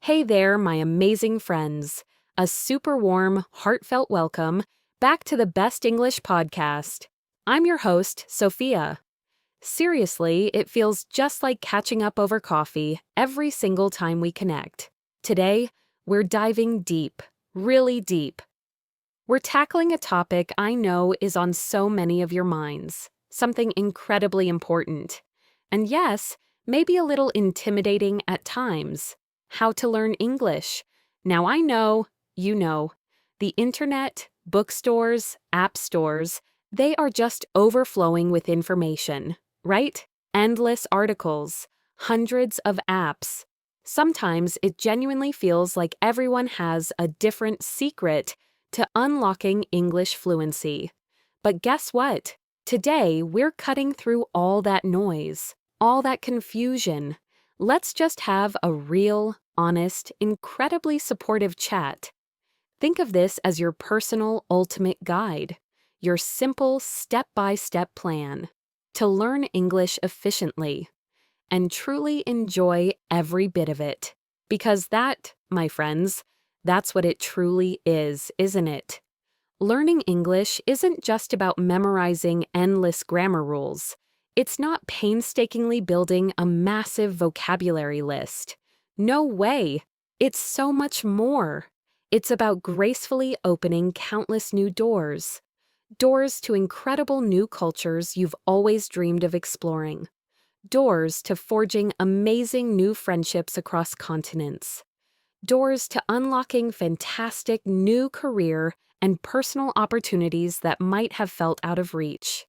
Hey there, my amazing friends. A super warm, heartfelt welcome back to the Best English podcast. I'm your host, Sophia. Seriously, it feels just like catching up over coffee every single time we connect. Today, we're diving deep, really deep. We're tackling a topic I know is on so many of your minds, something incredibly important. And yes, maybe a little intimidating at times. How to learn English. Now I know, you know, the internet, bookstores, app stores, they are just overflowing with information, right? Endless articles, hundreds of apps. Sometimes it genuinely feels like everyone has a different secret to unlocking English fluency. But guess what? Today, we're cutting through all that noise, all that confusion. Let's just have a real, honest, incredibly supportive chat. Think of this as your personal ultimate guide, your simple step-by-step plan to learn English efficiently and truly enjoy every bit of it. Because that, my friends, that's what it truly is, isn't it? Learning English isn't just about memorizing endless grammar rules. It's not painstakingly building a massive vocabulary list. No way! It's so much more. It's about gracefully opening countless new doors. Doors to incredible new cultures you've always dreamed of exploring. Doors to forging amazing new friendships across continents. Doors to unlocking fantastic new career and personal opportunities that might have felt out of reach.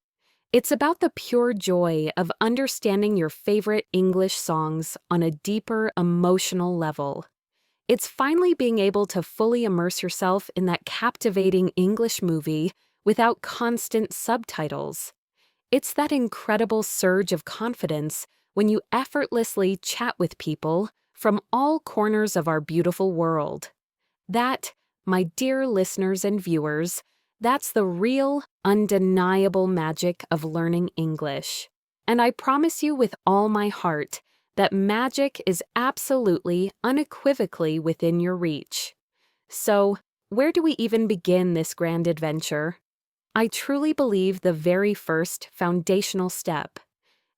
It's about the pure joy of understanding your favorite English songs on a deeper emotional level. It's finally being able to fully immerse yourself in that captivating English movie without constant subtitles. It's that incredible surge of confidence when you effortlessly chat with people from all corners of our beautiful world. That, my dear listeners and viewers, that's the real, undeniable magic of learning English. And I promise you with all my heart that magic is absolutely, unequivocally within your reach. So, where do we even begin this grand adventure? I truly believe the very first foundational step,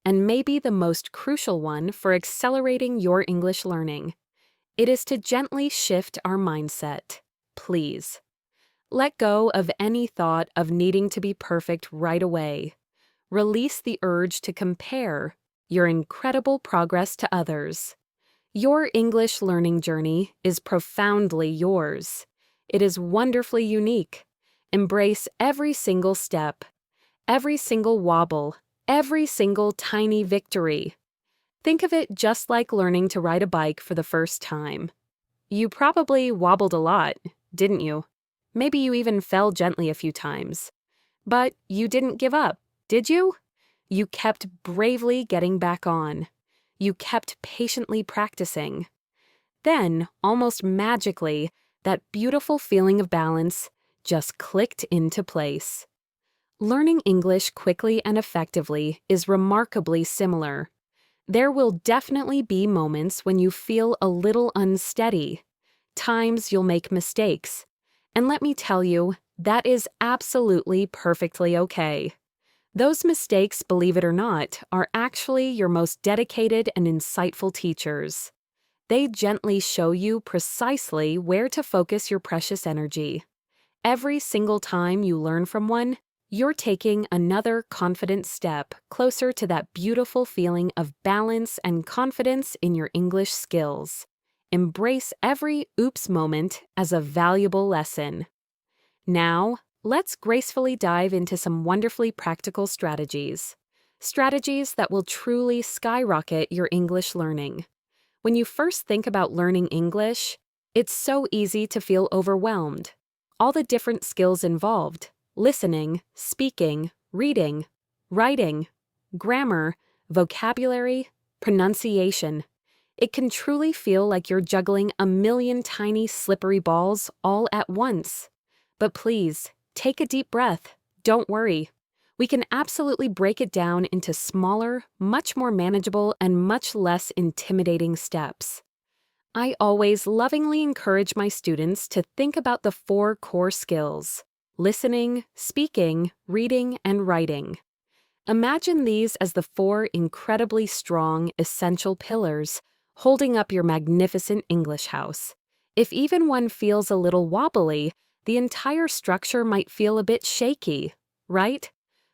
and maybe the most crucial one for accelerating your English learning, it is to gently shift our mindset. Please. Let go of any thought of needing to be perfect right away. Release the urge to compare your incredible progress to others. Your English learning journey is profoundly yours. It is wonderfully unique. Embrace every single step, every single wobble, every single tiny victory. Think of it just like learning to ride a bike for the first time. You probably wobbled a lot, didn't you? Maybe you even fell gently a few times. But you didn't give up, did you? You kept bravely getting back on. You kept patiently practicing. Then, almost magically, that beautiful feeling of balance just clicked into place. Learning English quickly and effectively is remarkably similar. There will definitely be moments when you feel a little unsteady. Times you'll make mistakes. And let me tell you, that is absolutely perfectly okay. Those mistakes, believe it or not, are actually your most dedicated and insightful teachers. They gently show you precisely where to focus your precious energy. Every single time you learn from one, you're taking another confident step closer to that beautiful feeling of balance and confidence in your English skills. Embrace every oops moment as a valuable lesson. Now, let's gracefully dive into some wonderfully practical strategies. Strategies that will truly skyrocket your English learning. When you first think about learning English, it's so easy to feel overwhelmed. All the different skills involved: listening, speaking, reading, writing, grammar, vocabulary, pronunciation. It can truly feel like you're juggling a million tiny slippery balls all at once. But please, take a deep breath. Don't worry. We can absolutely break it down into smaller, much more manageable, and much less intimidating steps. I always lovingly encourage my students to think about the 4 core skills: listening, speaking, reading, and writing. Imagine these as the 4 incredibly strong, essential pillars holding up your magnificent English house. If even one feels a little wobbly, the entire structure might feel a bit shaky, right?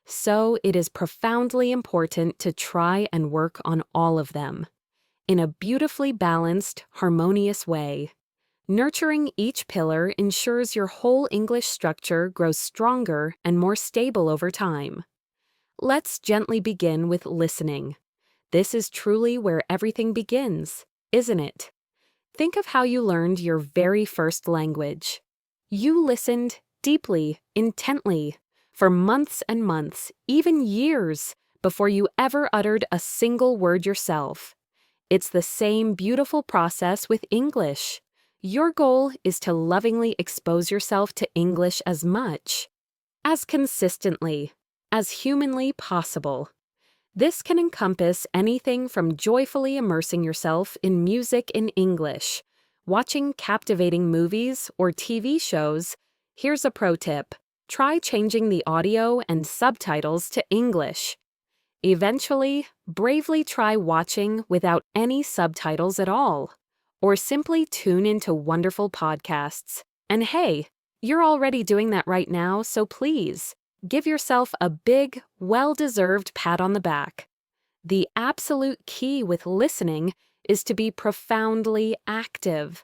So it is profoundly important to try and work on all of them in a beautifully balanced, harmonious way. Nurturing each pillar ensures your whole English structure grows stronger and more stable over time. Let's gently begin with listening. This is truly where everything begins, isn't it? Think of how you learned your very first language. You listened deeply, intently, for months and months, even years, before you ever uttered a single word yourself. It's the same beautiful process with English. Your goal is to lovingly expose yourself to English as consistently, as humanly possible. This can encompass anything from joyfully immersing yourself in music in English, watching captivating movies or TV shows. Here's a pro tip: try changing the audio and subtitles to English. Eventually, bravely try watching without any subtitles at all, or simply tune into wonderful podcasts. And hey, you're already doing that right now, so please, give yourself a big, well-deserved pat on the back. The absolute key with listening is to be profoundly active.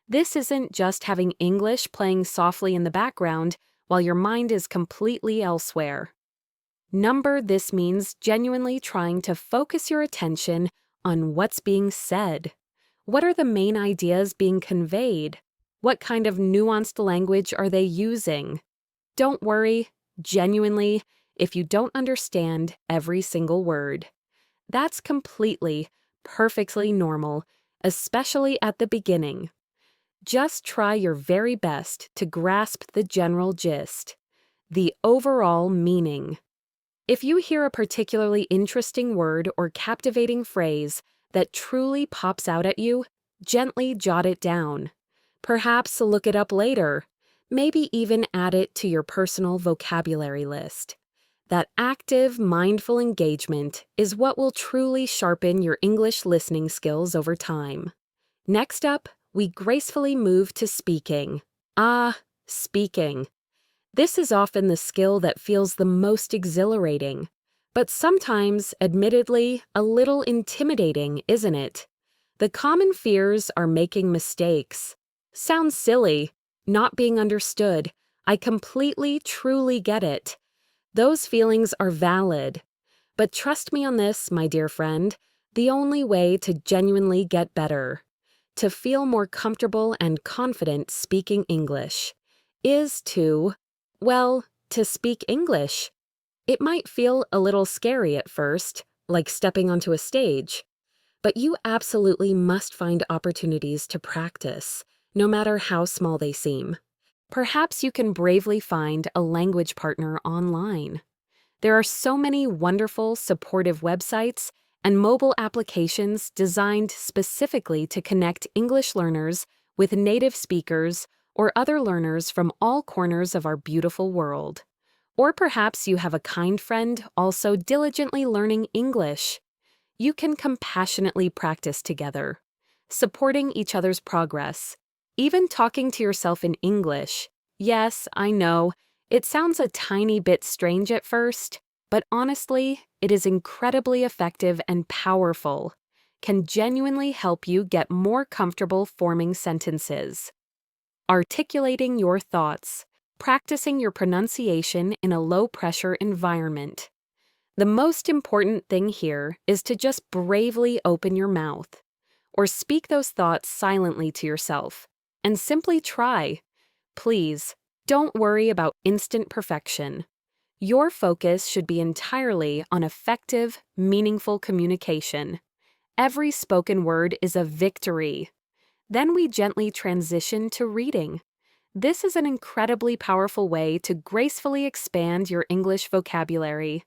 This isn't just having English playing softly in the background while your mind is completely elsewhere. This means genuinely trying to focus your attention on what's being said. What are the main ideas being conveyed? What kind of nuanced language are they using? Don't worry, genuinely, if you don't understand every single word. That's completely, perfectly normal, especially at the beginning. Just try your very best to grasp the general gist, the overall meaning. If you hear a particularly interesting word or captivating phrase that truly pops out at you, gently jot it down. Perhaps look it up later. Maybe even add it to your personal vocabulary list. That active, mindful engagement is what will truly sharpen your English listening skills over time. Next up, we gracefully move to speaking. Speaking. This is often the skill that feels the most exhilarating, but sometimes, admittedly, a little intimidating, isn't it? The common fears are making mistakes. Sounds silly, not being understood. I completely, truly get it. Those feelings are valid. But trust me on this, my dear friend, the only way to genuinely get better, to feel more comfortable and confident speaking English, is to speak English. It might feel a little scary at first, like stepping onto a stage, but you absolutely must find opportunities to practice, no matter how small they seem. Perhaps you can bravely find a language partner online. There are so many wonderful, supportive websites and mobile applications designed specifically to connect English learners with native speakers or other learners from all corners of our beautiful world. Or perhaps you have a kind friend also diligently learning English. You can compassionately practice together, supporting each other's progress, even talking to yourself in English. Yes, I know, it sounds a tiny bit strange at first, but honestly, it is incredibly effective and powerful, can genuinely help you get more comfortable forming sentences. Articulating your thoughts, practicing your pronunciation in a low-pressure environment. The most important thing here is to just bravely open your mouth, or speak those thoughts silently to yourself, and simply try. Please, don't worry about instant perfection. Your focus should be entirely on effective, meaningful communication. Every spoken word is a victory. Then we gently transition to reading. This is an incredibly powerful way to gracefully expand your English vocabulary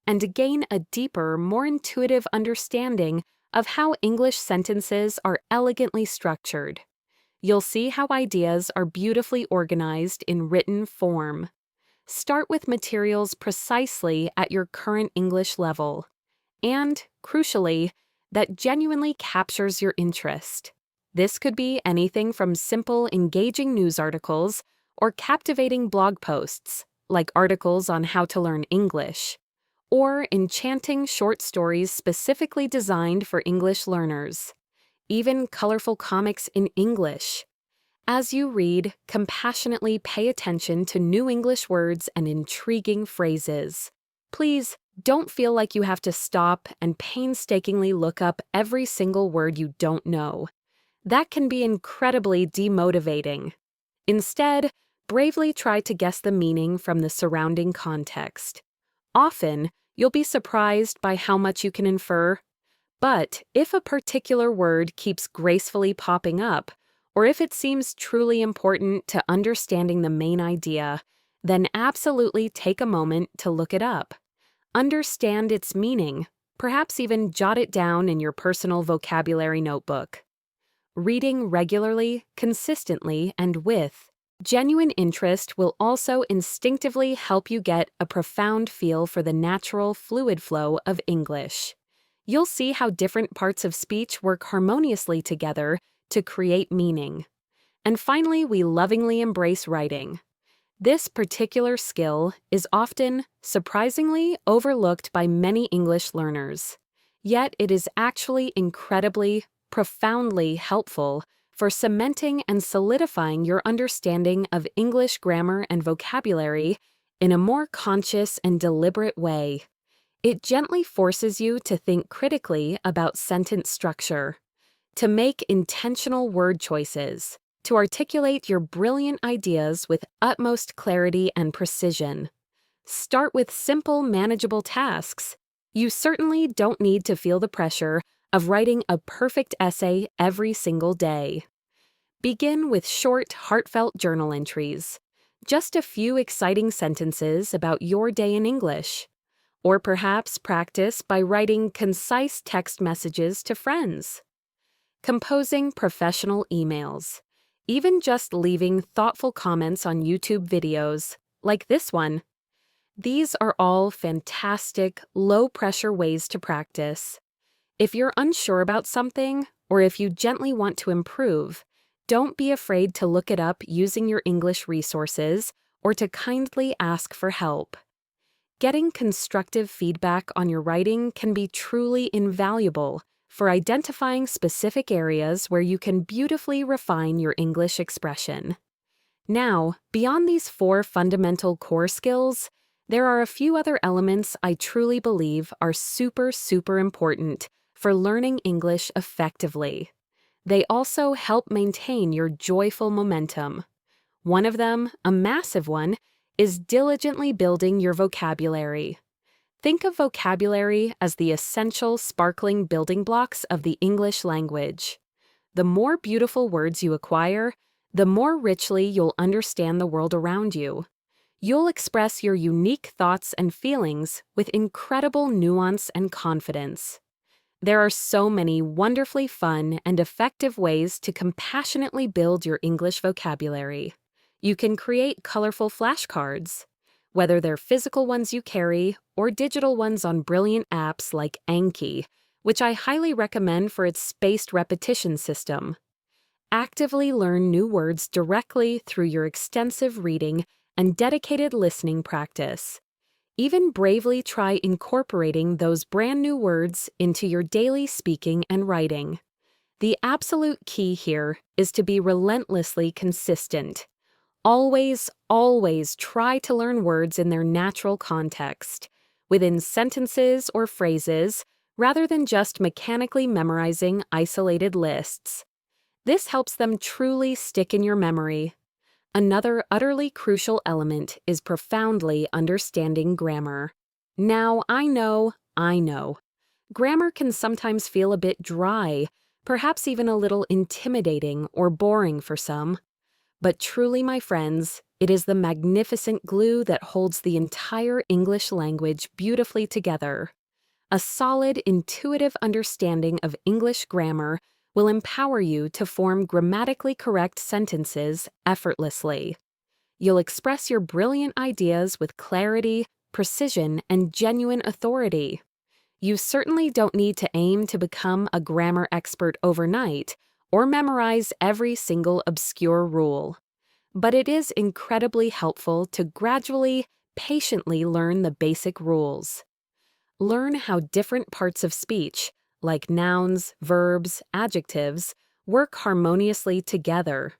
and to gain a deeper, more intuitive understanding of how English sentences are elegantly structured. You'll see how ideas are beautifully organized in written form. Start with materials precisely at your current English level, and, crucially, that genuinely captures your interest. This could be anything from simple, engaging news articles or captivating blog posts, like articles on how to learn English, or enchanting short stories specifically designed for English learners, even colorful comics in English. As you read, compassionately pay attention to new English words and intriguing phrases. Please don't feel like you have to stop and painstakingly look up every single word you don't know. That can be incredibly demotivating. Instead, bravely try to guess the meaning from the surrounding context. Often, you'll be surprised by how much you can infer. But if a particular word keeps gracefully popping up, or if it seems truly important to understanding the main idea, then absolutely take a moment to look it up. Understand its meaning, perhaps even jot it down in your personal vocabulary notebook. Reading regularly, consistently, and with genuine interest will also instinctively help you get a profound feel for the natural, fluid flow of English. You'll see how different parts of speech work harmoniously together to create meaning. And finally, we lovingly embrace writing. This particular skill is often, surprisingly, overlooked by many English learners. Yet it is actually incredibly, profoundly helpful for cementing and solidifying your understanding of English grammar and vocabulary in a more conscious and deliberate way. It gently forces you to think critically about sentence structure, to make intentional word choices, to articulate your brilliant ideas with utmost clarity and precision. Start with simple, manageable tasks. You certainly don't need to feel the pressure of writing a perfect essay every single day. Begin with short, heartfelt journal entries, just a few exciting sentences about your day in English. Or perhaps practice by writing concise text messages to friends. Composing professional emails. Even just leaving thoughtful comments on YouTube videos, like this one. These are all fantastic, low-pressure ways to practice. If you're unsure about something, or if you gently want to improve, don't be afraid to look it up using your English resources or to kindly ask for help. Getting constructive feedback on your writing can be truly invaluable for identifying specific areas where you can beautifully refine your English expression. Now, beyond these 4 fundamental core skills, there are a few other elements I truly believe are super important for learning English effectively. They also help maintain your joyful momentum. One of them, a massive one, is diligently building your vocabulary. Think of vocabulary as the essential, sparkling building blocks of the English language. The more beautiful words you acquire, the more richly you'll understand the world around you. You'll express your unique thoughts and feelings with incredible nuance and confidence. There are so many wonderfully fun and effective ways to compassionately build your English vocabulary. You can create colorful flashcards, whether they're physical ones you carry or digital ones on brilliant apps like Anki, which I highly recommend for its spaced repetition system. Actively learn new words directly through your extensive reading and dedicated listening practice. Even bravely try incorporating those brand new words into your daily speaking and writing. The absolute key here is to be relentlessly consistent. Always try to learn words in their natural context, within sentences or phrases, rather than just mechanically memorizing isolated lists. This helps them truly stick in your memory. Another utterly crucial element is profoundly understanding grammar. Now, I know. Grammar can sometimes feel a bit dry, perhaps even a little intimidating or boring for some. But truly, my friends, it is the magnificent glue that holds the entire English language beautifully together. A solid, intuitive understanding of English grammar will empower you to form grammatically correct sentences effortlessly. You'll express your brilliant ideas with clarity, precision, and genuine authority. You certainly don't need to aim to become a grammar expert overnight or memorize every single obscure rule. But it is incredibly helpful to gradually, patiently learn the basic rules. Learn how different parts of speech, like nouns, verbs, adjectives, work harmoniously together.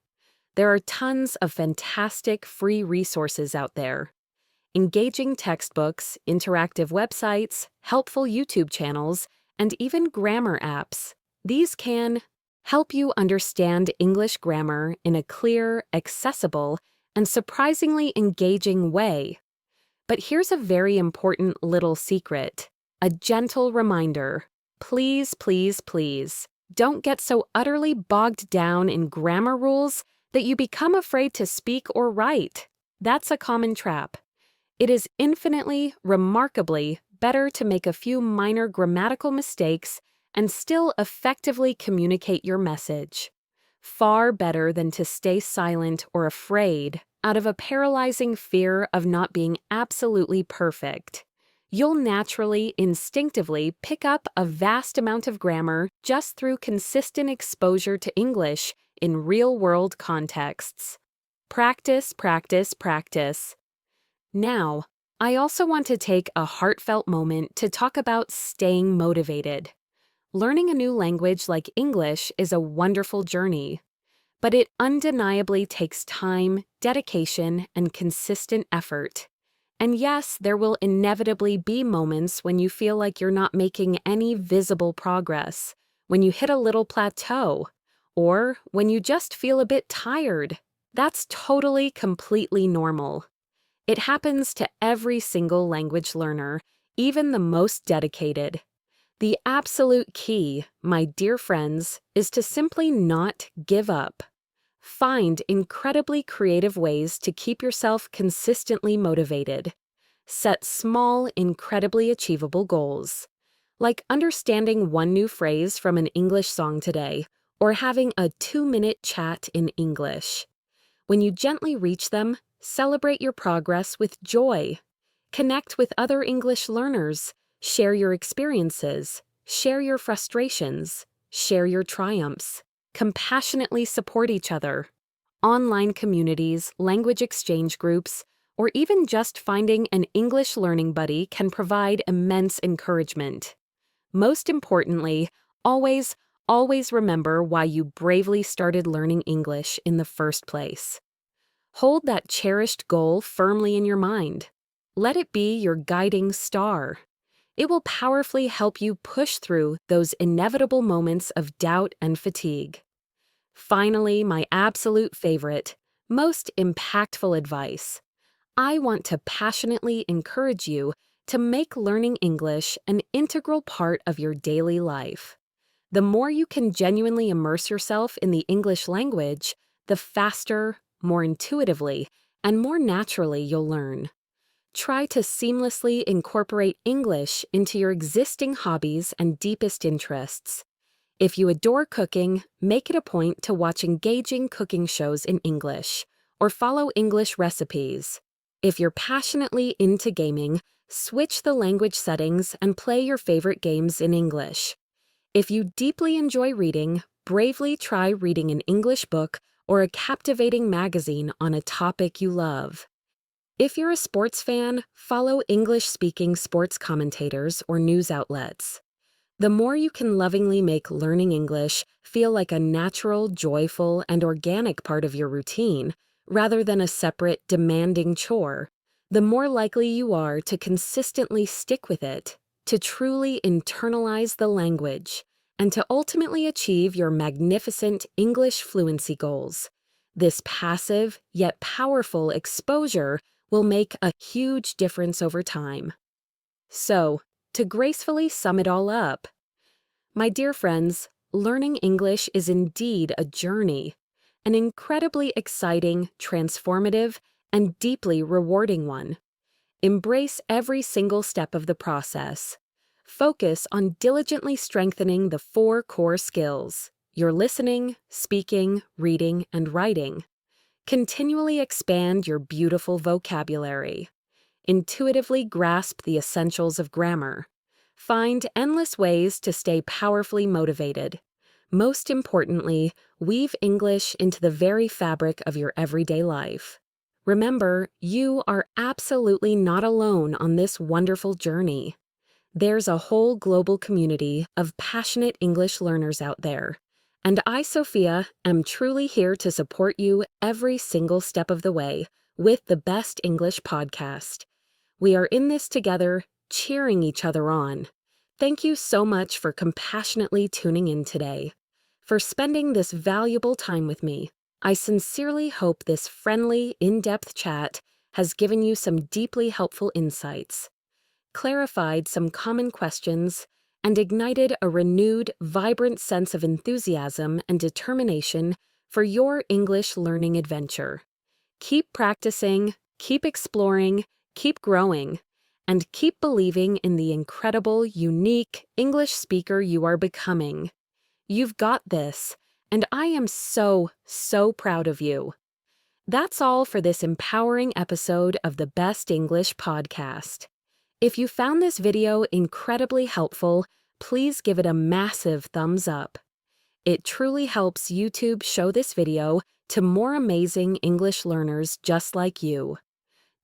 There are tons of fantastic free resources out there. Engaging textbooks, interactive websites, helpful YouTube channels, and even grammar apps. These can help you understand English grammar in a clear, accessible, and surprisingly engaging way. But here's a very important little secret, a gentle reminder. Please, please, please, don't get so utterly bogged down in grammar rules that you become afraid to speak or write. That's a common trap. It is infinitely, remarkably better to make a few minor grammatical mistakes and still effectively communicate your message. Far better than to stay silent or afraid out of a paralyzing fear of not being absolutely perfect. You'll naturally, instinctively pick up a vast amount of grammar just through consistent exposure to English in real-world contexts. Practice, practice, practice. Now, I also want to take a heartfelt moment to talk about staying motivated. Learning a new language like English is a wonderful journey, but it undeniably takes time, dedication, and consistent effort. And yes, there will inevitably be moments when you feel like you're not making any visible progress, when you hit a little plateau, or when you just feel a bit tired. That's totally, completely normal. It happens to every single language learner, even the most dedicated. The absolute key, my dear friends, is to simply not give up. Find incredibly creative ways to keep yourself consistently motivated. Set small, incredibly achievable goals, like understanding one new phrase from an English song today, or having a 2-minute chat in English. When you gently reach them, celebrate your progress with joy. Connect with other English learners. Share your experiences. Share your frustrations. Share your triumphs. Compassionately support each other. Online communities, language exchange groups, or even just finding an English learning buddy can provide immense encouragement. Most importantly, always, always remember why you bravely started learning English in the first place. Hold that cherished goal firmly in your mind. Let it be your guiding star. It will powerfully help you push through those inevitable moments of doubt and fatigue. Finally, my absolute favorite, most impactful advice. I want to passionately encourage you to make learning English an integral part of your daily life. The more you can genuinely immerse yourself in the English language, the faster, more intuitively, and more naturally you'll learn. Try to seamlessly incorporate English into your existing hobbies and deepest interests. If you adore cooking, make it a point to watch engaging cooking shows in English, or follow English recipes. If you're passionately into gaming, switch the language settings and play your favorite games in English. If you deeply enjoy reading, bravely try reading an English book or a captivating magazine on a topic you love. If you're a sports fan, follow English-speaking sports commentators or news outlets. The more you can lovingly make learning English feel like a natural, joyful, and organic part of your routine, rather than a separate, demanding chore, the more likely you are to consistently stick with it, to truly internalize the language, and to ultimately achieve your magnificent English fluency goals. This passive, yet powerful exposure will make a huge difference over time. So, to gracefully sum it all up, my dear friends, learning English is indeed a journey, an incredibly exciting, transformative, and deeply rewarding one. Embrace every single step of the process. Focus on diligently strengthening the 4 core skills: your listening, speaking, reading, and writing. Continually expand your beautiful vocabulary. Intuitively grasp the essentials of grammar. Find endless ways to stay powerfully motivated. Most importantly, weave English into the very fabric of your everyday life. Remember, you are absolutely not alone on this wonderful journey. There's a whole global community of passionate English learners out there, and I, Sophia, am truly here to support you every single step of the way with the Best English podcast. We are in this together, cheering each other on. Thank you so much for compassionately tuning in today. For spending this valuable time with me, I sincerely hope this friendly, in-depth chat has given you some deeply helpful insights, clarified some common questions, and ignited a renewed, vibrant sense of enthusiasm and determination for your English learning adventure. Keep practicing, keep exploring, keep growing, and keep believing in the incredible, unique English speaker you are becoming. You've got this, and I am so proud of you. That's all for this empowering episode of the Best English podcast. If you found this video incredibly helpful, please give it a massive thumbs up. It truly helps YouTube show this video to more amazing English learners just like you.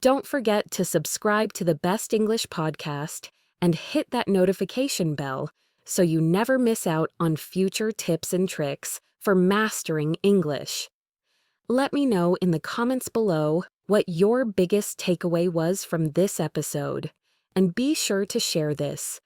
Don't forget to subscribe to the Best English podcast and hit that notification bell so you never miss out on future tips and tricks for mastering English. Let me know in the comments below what your biggest takeaway was from this episode, and be sure to share this